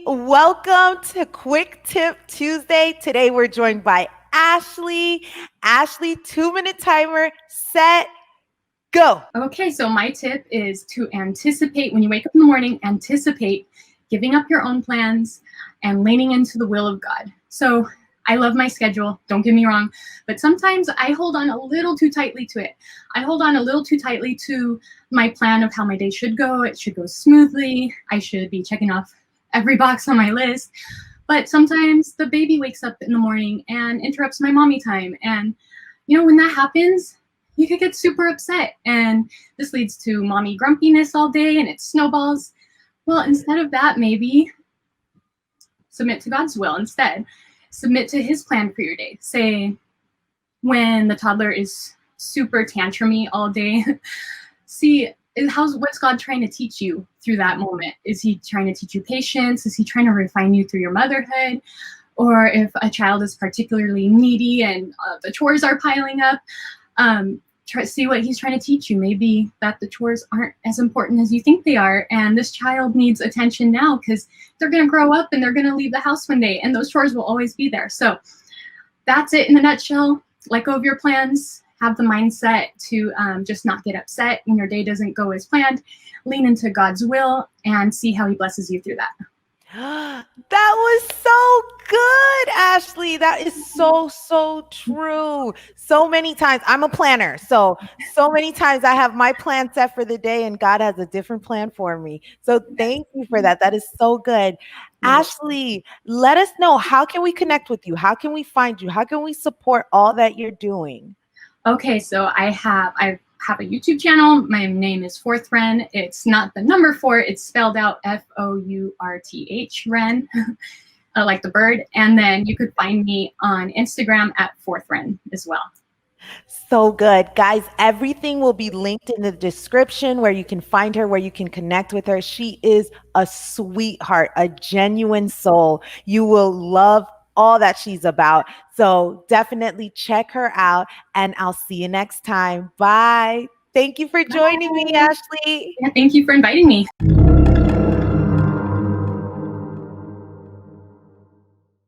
Welcome to Quick Tip Tuesday. Today we're joined by Ashley. Ashley, 2-minute timer, set, go. Okay, so my tip is to anticipate when you wake up in the morning, anticipate giving up your own plans and leaning into the will of God. So I love my schedule, don't get me wrong, but sometimes I hold on a little too tightly to it. I hold on a little too tightly to my plan of how my day should go. It should go smoothly. I should be checking off every box on my list. But sometimes the baby wakes up in the morning and interrupts my mommy time. And, when that happens, you could get super upset. And this leads to mommy grumpiness all day and it snowballs. Well, instead of that, maybe submit to God's will instead. Submit to his plan for your day. Say, when the toddler is super tantrumy all day, see, what's God trying to teach you through that moment? Is he trying to teach you patience? Is he trying to refine you through your motherhood? Or if a child is particularly needy and the chores are piling up, see what he's trying to teach you. Maybe that the chores aren't as important as you think they are, and this child needs attention now because they're going to grow up and they're going to leave the house one day, and those chores will always be there. So that's it in a nutshell. Let go of your plans. Have the mindset to just not get upset when your day doesn't go as planned. Lean into God's will and see how he blesses you through that. That was so good, Ashley. That is so true. So many times, I'm a planner. So many times I have my plan set for the day and God has a different plan for me. So thank you for that. That is so good. Ashley, let us know, how can we connect with you? How can we find you? How can we support all that you're doing? Okay, so I have a YouTube channel. My name is Fourth Wren. It's not the number 4. It's spelled out Fourth Wren, like the bird. And then you could find me on Instagram at Fourth Wren as well. So good. Guys, everything will be linked in the description where you can find her, where you can connect with her. She is a sweetheart, a genuine soul. You will love all that she's about. So definitely check her out, and I'll see you next time. Bye. Thank you for joining me, Ashley. Yeah, thank you for inviting me.